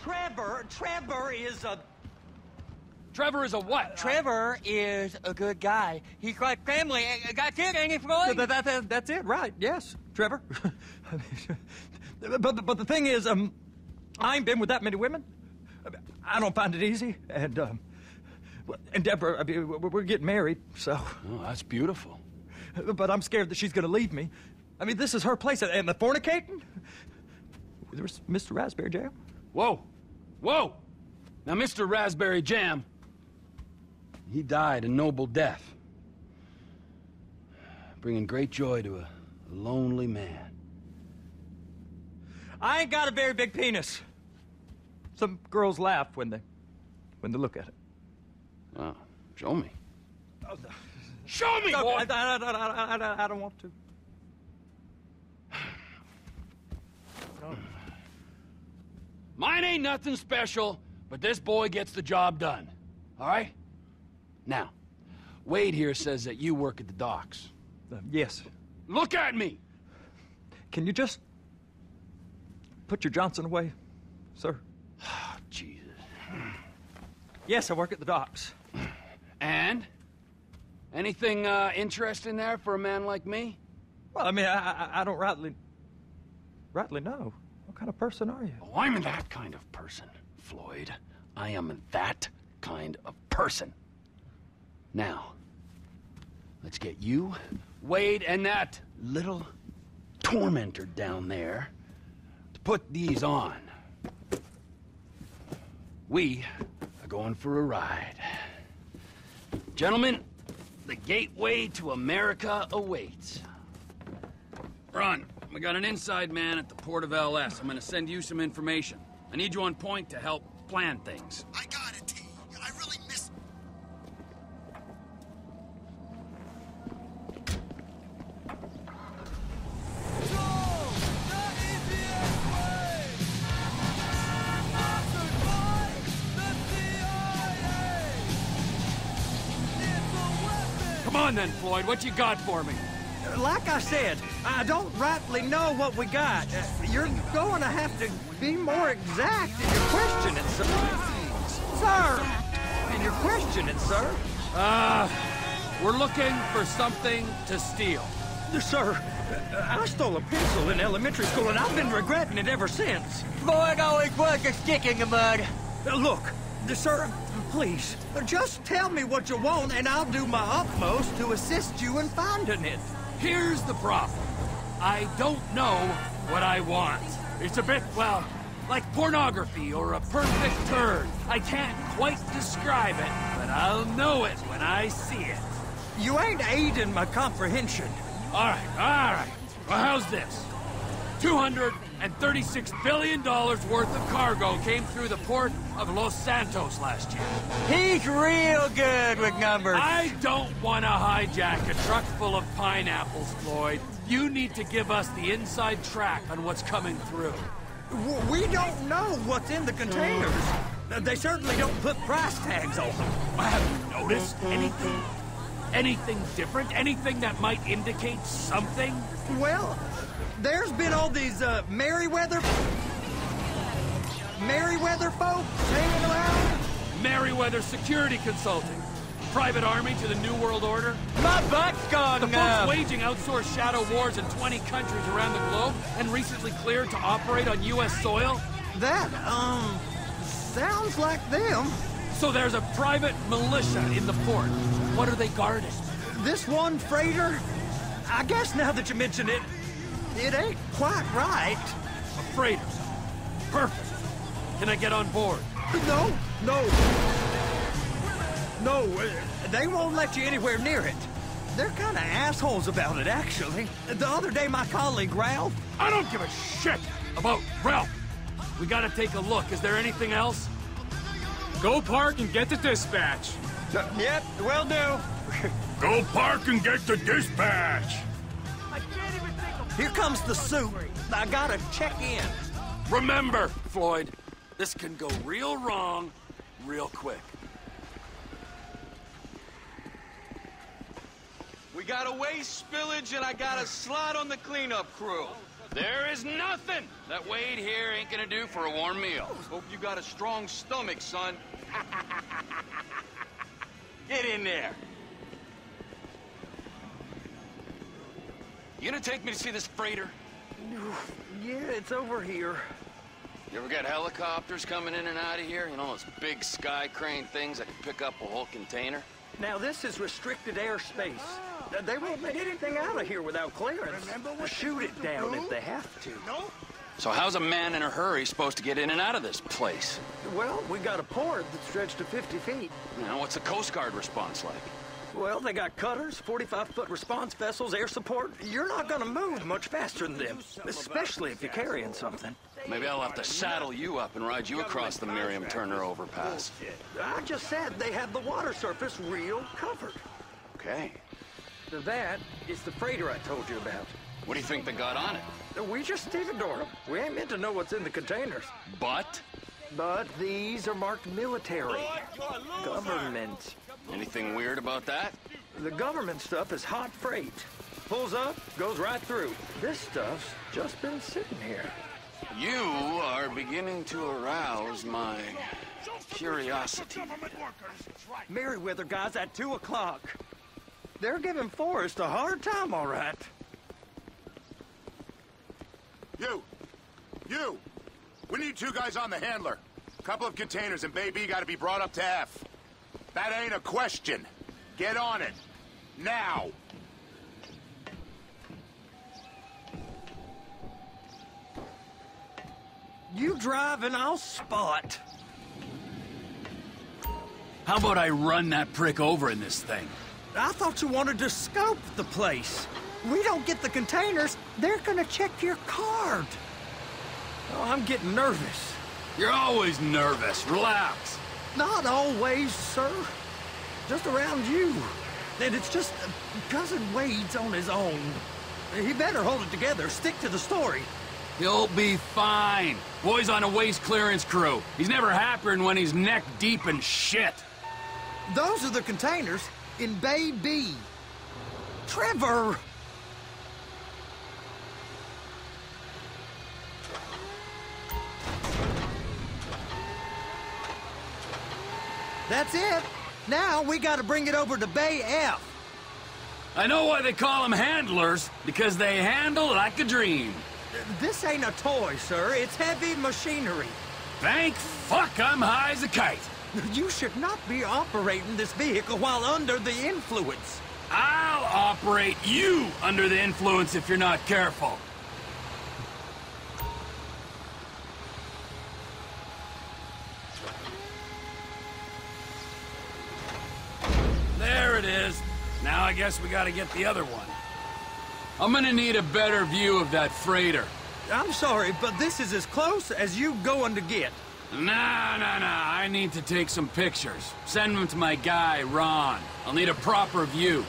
Trevor is a... Trevor is a what? Trevor is a good guy. He's like family. That's it, ain't it, Floyd? That's it, right? Yes, Trevor. but the thing is, I ain't been with that many women. I don't find it easy, and Deborah, I mean, we're getting married, so. Oh, that's beautiful. But I'm scared that she's gonna leave me. I mean, this is her place, and the fornicating. There's Mr. Raspberry Jam. Whoa, whoa! Now, Mr. Raspberry Jam. He died a noble death, bringing great joy to a lonely man. I ain't got a very big penis. Some girls laugh when they look at it. Oh, show me. Oh, Show me, no, boy! I don't want to. No. Mine ain't nothing special, but this boy gets the job done. All right? Now, Wade here says that you work at the docks. Yes. Look at me! Can you just put your Johnson away, sir? Oh, Jesus. Yes, I work at the docks. And? Anything interesting there for a man like me? Well, I mean, I don't rightly know. What kind of person are you? Oh, I'm that kind of person, Floyd. I am that kind of person. Now, let's get you, Wade, and that little tormentor down there to put these on. We are going for a ride. Gentlemen, the gateway to America awaits. Ron, we got an inside man at the port of LS. I'm gonna send you some information. I need you on point to help plan things. I got it, T. I really miss... Come on then, Floyd, what you got for me? Like I said, I don't rightly know what we got. You're going to have to be more exact in your questioning, sir. Sir! In your questioning, sir. We're looking for something to steal. Sir, I stole a pencil in elementary school, and I've been regretting it ever since. Floyd always was a stick in the mud. Look, sir, please, just tell me what you want, and I'll do my utmost to assist you in finding it. Here's the problem. I don't know what I want. It's a bit, well, like pornography or a perfect turd. I can't quite describe it, but I'll know it when I see it. You ain't aiding my comprehension. All right. Well, how's this? $236 billion worth of cargo came through the port of Los Santos last year. He's real good with numbers. I don't want to hijack a truck full of pineapples, Floyd. You need to give us the inside track on what's coming through. We don't know what's in the containers. They certainly don't put price tags on them. Have you noticed anything? Anything different? Anything that might indicate something? Well, there's been all these, Merryweather folks hanging around. Merryweather Security Consulting. Private army to the New World Order. My butt's gone The numb. folks waging outsourced shadow wars in 20 countries around the globe and recently cleared to operate on U.S. soil. That, sounds like them. So there's a private militia in the port. What are they guarding? This one freighter, I guess now that you mention it, it ain't quite right. A freighter. Perfect. Can I get on board? No, they won't let you anywhere near it. They're kind of assholes about it, actually. The other day, my colleague, Ralph... I don't give a shit about Ralph. We gotta take a look. Is there anything else? Go park and get the dispatch. Yep, will do. Go park and get the dispatch. Here comes the suit. I gotta check in. Remember, Floyd, this can go real wrong real quick. We got a waste spillage and I got a slot on the cleanup crew. There is nothing that Wade here ain't gonna do for a warm meal. Hope you got a strong stomach, son. Get in there. You gonna take me to see this freighter? Yeah, it's over here. You ever got helicopters coming in and out of here? You know, those big sky crane things that can pick up a whole container? Now, this is restricted airspace. They won't let anything out of here without clearance. Shoot it down if they have to. So how's a man in a hurry supposed to get in and out of this place? Well, we got a port that's stretched to 50 feet. Now, what's the Coast Guard response like? Well, they got cutters, 45-foot response vessels, air support. You're not gonna move much faster than them, especially if you're carrying something. Maybe I'll have to saddle you up and ride you across the Miriam Turner overpass. I just said they have the water surface real covered. Okay. That is the freighter I told you about. What do you think they got on it? We just stevedore them. We ain't meant to know what's in the containers. But? But these are marked military. Government. Anything weird about that? The government stuff is hot freight. Pulls up, goes right through. This stuff's just been sitting here. You are beginning to arouse my curiosity. Merryweather guys at 2 o'clock. They're giving Forrest a hard time, all right. You! We need 2 guys on the handler. Couple of containers and Bay B gotta be brought up to F. That ain't a question. Get on it. Now! You drive and I'll spot. How about I run that prick over in this thing? I thought you wanted to scope the place. We don't get the containers, they're gonna check your card. Oh, I'm getting nervous. You're always nervous. Relax. Not always, sir. Just around you. And it's just Cousin Wade's on his own. He better hold it together, stick to the story. He'll be fine. Boy's on a waste clearance crew. He's never happier than when he's neck deep in shit. Those are the containers in Bay B. Trevor! That's it. Now we gotta bring it over to Bay F. I know why they call them handlers, because they handle like a dream. This ain't a toy, sir. It's heavy machinery. Thank fuck I'm high as a kite. You should not be operating this vehicle while under the influence. I'll operate you under the influence if you're not careful. There it is. Now I guess we gotta get the other one. I'm gonna need a better view of that freighter. I'm sorry, but this is as close as you going to get. Nah. I need to take some pictures. Send them to my guy, Ron. I'll need a proper view.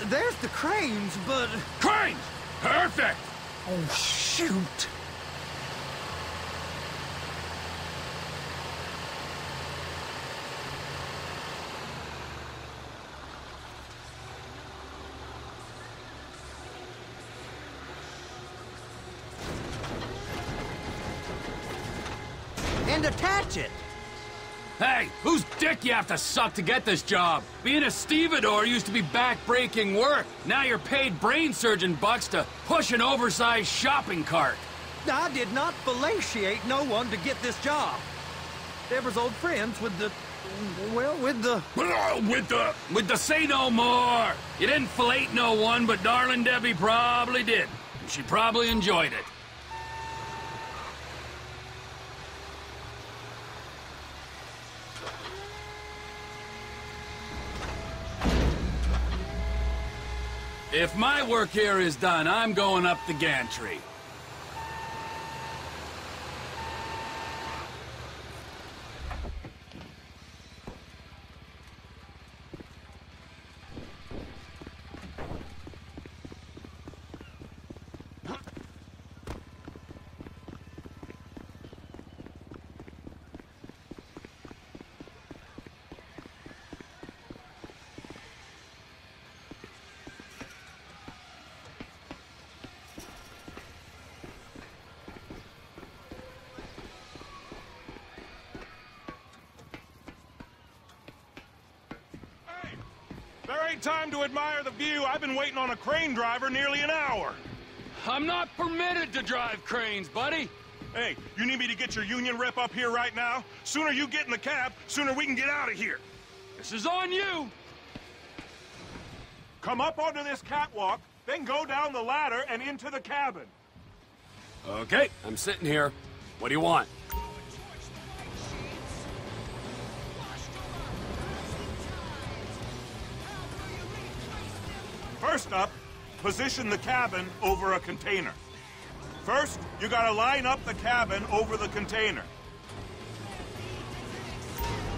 There's the cranes, but... Cranes! Perfect! Oh, shoot! And attach it. Hey, whose dick you have to suck to get this job? Being a stevedore used to be back-breaking work. Now you're paid brain surgeon bucks to push an oversized shopping cart. I did not fellatiate no one to get this job. Deborah's old friends with the... well, with the... With the say no more. You didn't fillet no one, but darling Debbie probably did. And she probably enjoyed it. If my work here is done, I'm going up the gantry. great time to admire the view. I've been waiting on a crane driver nearly an hour. I'm not permitted to drive cranes, buddy. Hey, you need me to get your union rep up here right now? Sooner you get in the cab, sooner we can get out of here. This is on you. Come up onto this catwalk, then go down the ladder and into the cabin. Okay, I'm sitting here. What do you want? First up, position the cabin over a container. First, you gotta line up the cabin over the container.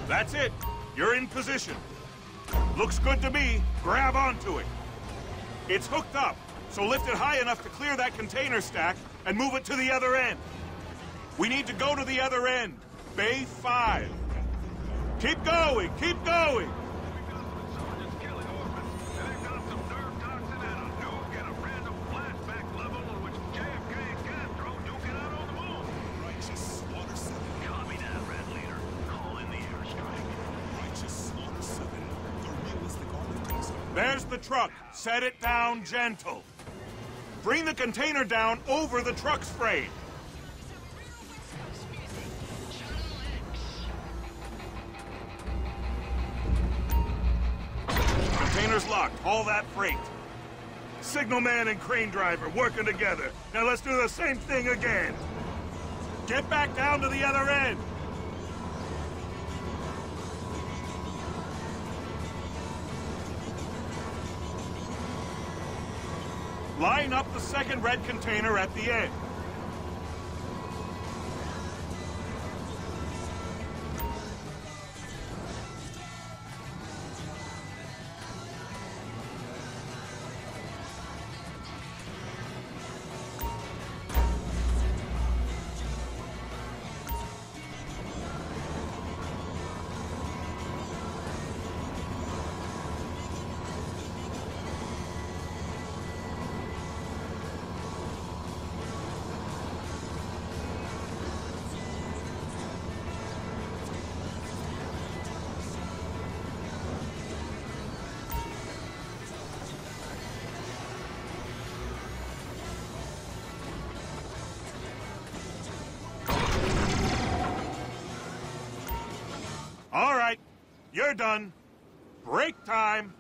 That's it. You're in position. Looks good to me. Grab onto it. It's hooked up, so lift it high enough to clear that container stack and move it to the other end. We need to go to the other end. Bay 5. Keep going, keep going. There's the truck. Set it down gentle. Bring the container down over the truck's frame. Container's locked. Haul that freight. Signalman and crane driver working together. Now let's do the same thing again. Get back down to the other end. Line up the second red container at the end. All right, you're done. Break time.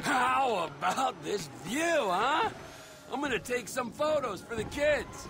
How about this view, huh? I'm gonna take some photos for the kids.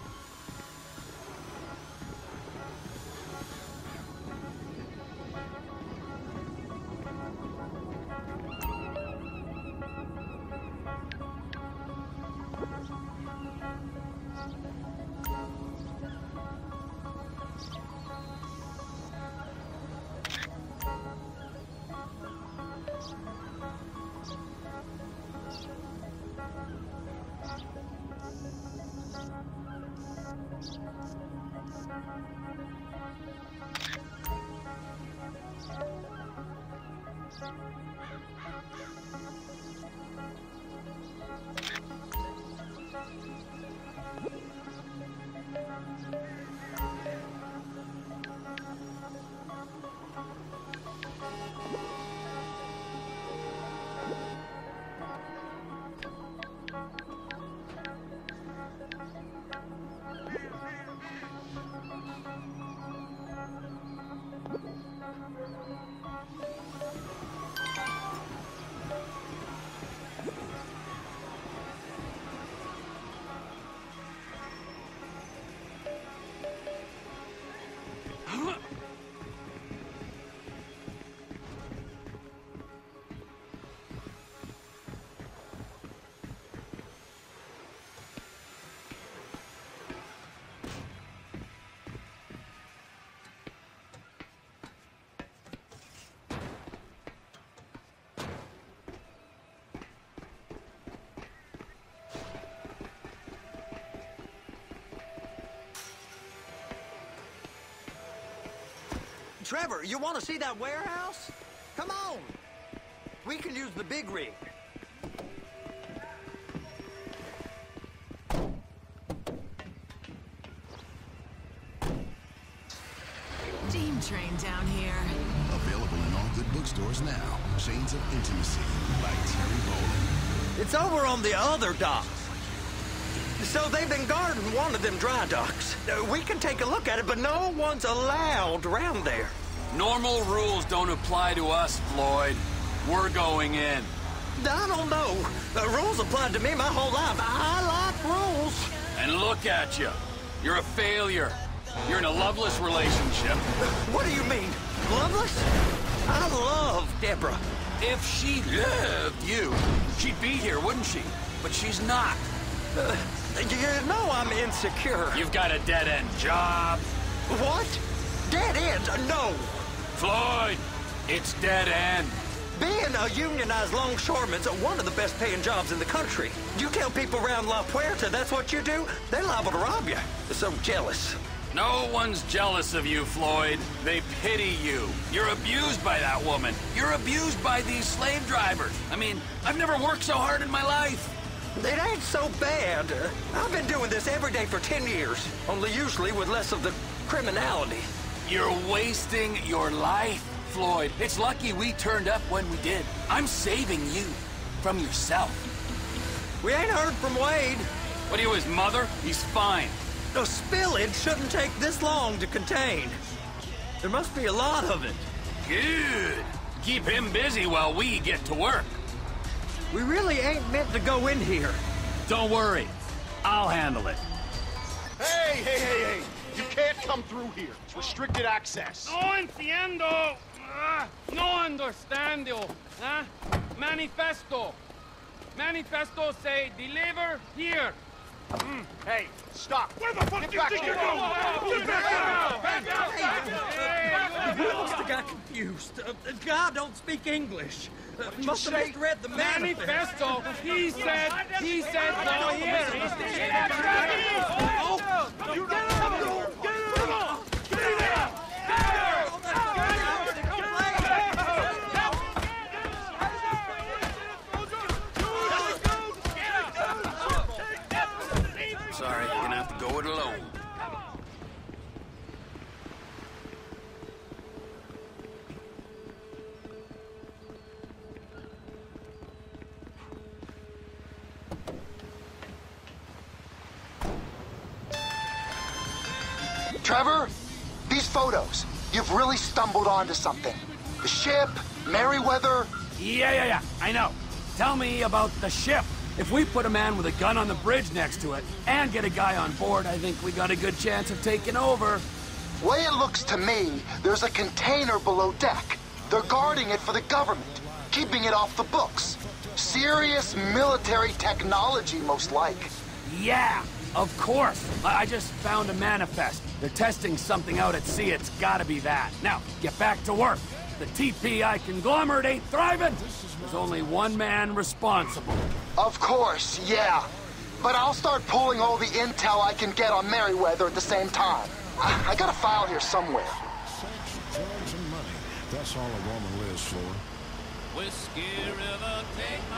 Trevor, you want to see that warehouse? Come on. We can use the big rig. Team train down here. Available in all good bookstores now. Chains of Intimacy by Terry Bowling. It's over on the other docks. So they've been guarding one of them dry docks. We can take a look at it, but no one's allowed around there. Normal rules don't apply to us, Floyd. We're going in. I don't know. The rules applied to me my whole life. I like rules. And look at you. You're a failure. You're in a loveless relationship. What do you mean? Loveless? I love Deborah. If she loved you, she'd be here, wouldn't she? But she's not. You know I'm insecure. You've got a dead-end job. What? Dead end? No. Floyd, it's dead end. Being a unionized longshoreman's one of the best paying jobs in the country. You tell people around La Puerta that's what you do, they're liable to rob you. They're so jealous. No one's jealous of you, Floyd. They pity you. You're abused by that woman. You're abused by these slave drivers. I mean, I've never worked so hard in my life. It ain't so bad. I've been doing this every day for 10 years, only usually with less of the criminality. You're wasting your life, Floyd. It's lucky we turned up when we did. I'm saving you from yourself. We ain't heard from Wade. What are you, his mother? He's fine. The spillage shouldn't take this long to contain. There must be a lot of it. Good. Keep him busy while we get to work. We really ain't meant to go in here. Don't worry. I'll handle it. Hey! You can't come through here. It's restricted access. No entiendo. No understando. Manifesto. Manifesto say deliver here. Hey, stop. Where the fuck do you think you're going? We must have got confused. God don't speak English. Must have misread the manifesto. He said go here. Sorry, you're gonna have to go it alone. Trevor, these photos, you've really stumbled onto something. The ship, Merryweather. Yeah, I know. Tell me about the ship. If we put a man with a gun on the bridge next to it and get a guy on board, I think we got a good chance of taking over. Way it looks to me, there's a container below deck. They're guarding it for the government, keeping it off the books. Serious military technology, most like. Yeah, of course. I just found a manifest. They're testing something out at sea. It's gotta be that. Now, get back to work. The TPI conglomerate ain't thriving. There's only one man responsible. Of course, yeah. But I'll start pulling all the intel I can get on Merryweather at the same time. I got a file here somewhere. Drugs and money. That's all a woman lives for. Whiskey River, take my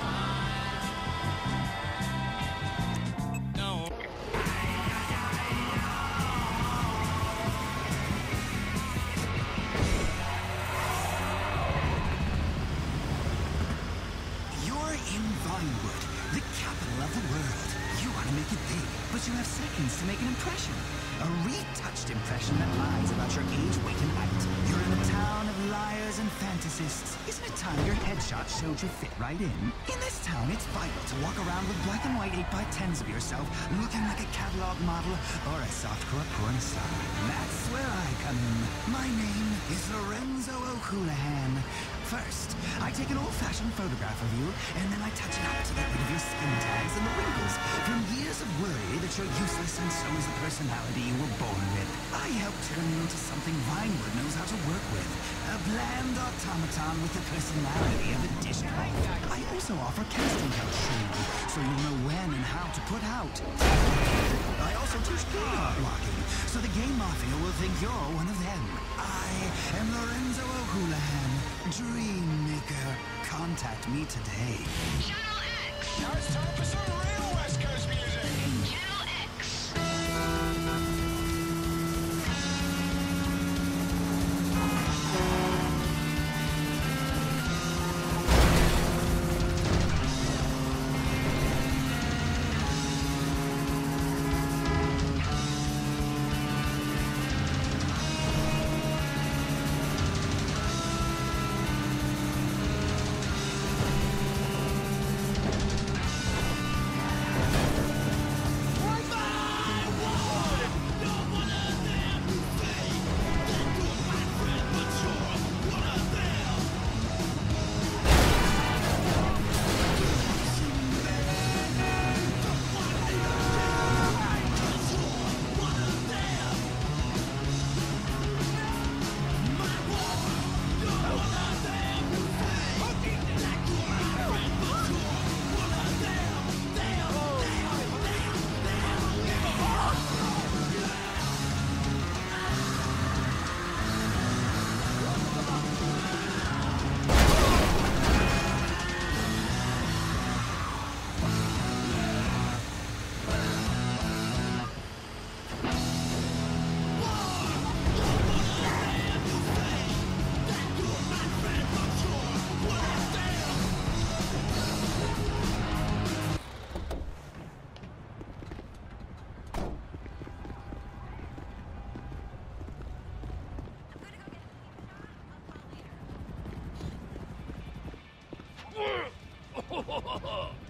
mind. No. You're in Vinewood, the capital of the world. You want to make it big, but you have seconds to make an impression. A retouched impression that lies about your age, weight, and height. You're in a town of liars and fantasists. Isn't it time your headshot showed you fit right in? In this town, it's vital to walk around with black and white 8x10s of yourself, looking like a catalog model or a softcore porn star. That's where I come in. My name is Lorenzo O'Houlihan. First, I take an old-fashioned photograph of you, and then I touch it up to get rid of your skin tags and the wrinkles from years of worry that you're useless and so is the personality you were born with. I help turn you into something Vinewood knows how to work with. A bland automaton with the personality of a dish cloth. I also offer casting couch training, so you'll know when and how to put out. I also teach game blocking, so the game mafia will think you're one of them. I am Lorenzo O'Houlihan, Dream Maker. Contact me today. Channel X. Now it's time for some real West Coast music. Channel X.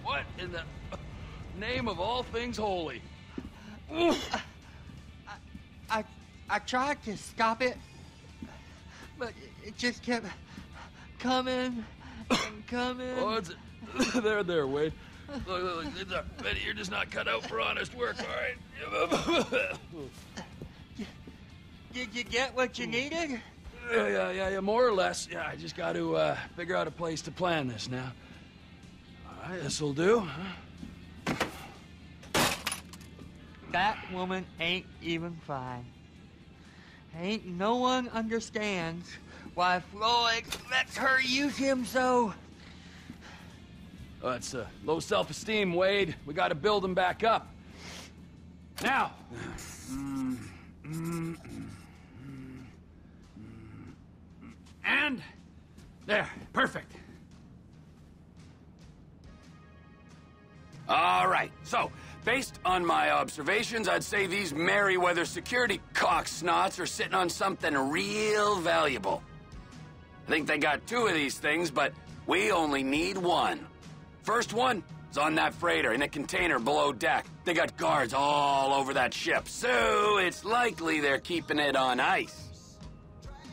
What in the name of all things holy? I tried to stop it, but it just kept coming and coming. Oh, it's there, Wade. Look, Betty, you're just not cut out for honest work, all right? Did you get what you needed? Yeah, more or less. Yeah, I just got to figure out a place to plan this now. All right, this'll do, huh? That woman ain't even fine. Ain't no one understands why Floyd lets her use him so. Oh, it's low self-esteem, Wade. We got to build him back up. Now. And there, perfect. All right, so based on my observations, I'd say these Merryweather security cocksnots are sitting on something real valuable. I think they got 2 of these things, but we only need 1. First one is on that freighter in a container below deck. They got guards all over that ship, so it's likely they're keeping it on ice.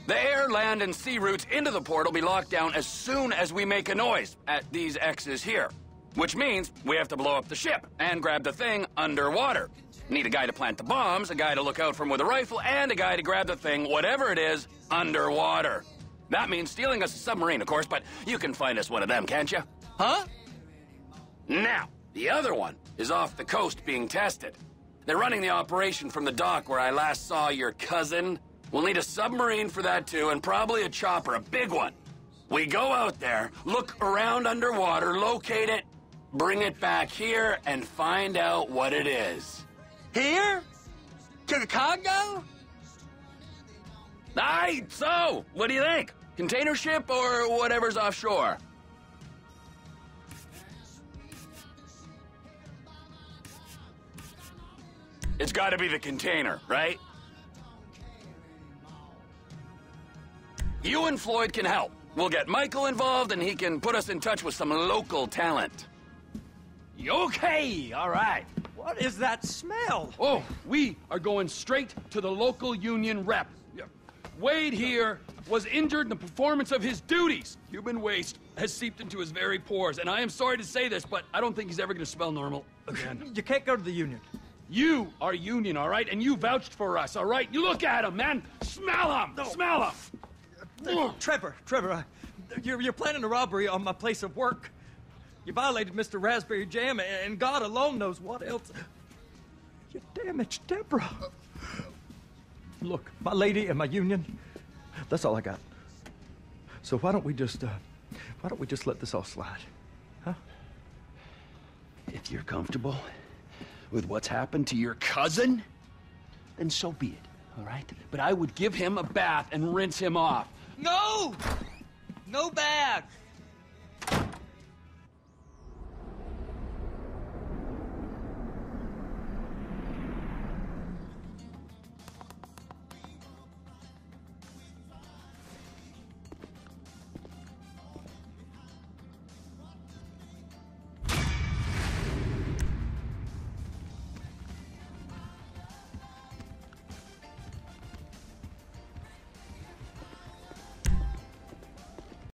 The air, land, and sea routes into the port will be locked down as soon as we make a noise at these X's here. Which means we have to blow up the ship and grab the thing underwater. Need a guy to plant the bombs, a guy to look out for him with a rifle, and a guy to grab the thing, whatever it is, underwater. That means stealing us a submarine, of course, but you can find us one of them, can't you? Huh? Now, the other one is off the coast being tested. They're running the operation from the dock where I last saw your cousin. We'll need a submarine for that too, and probably a chopper, a big one. We go out there, look around underwater, locate it, bring it back here, and find out what it is. Here? To the Congo? Aye, so, what do you think? Container ship or whatever's offshore? It's gotta be the container, right? You and Floyd can help. We'll get Michael involved and he can put us in touch with some local talent. Okay, all right. What is that smell? Oh, we are going straight to the local union rep. Wade here was injured in the performance of his duties. Human waste has seeped into his very pores, and I am sorry to say this, but I don't think he's ever going to smell normal again. You can't go to the union. You are union, all right? And you vouched for us, all right? You look at him, man. Smell him. No. Smell him. Trevor, you're planning a robbery on my place of work. You violated Mr. Raspberry Jam, and God alone knows what else. You damaged Deborah. Look, my lady and my union, that's all I got. So why don't we just let this all slide, huh? If you're comfortable with what's happened to your cousin, then so be it, all right? But I would give him a bath and rinse him off. No! No bath!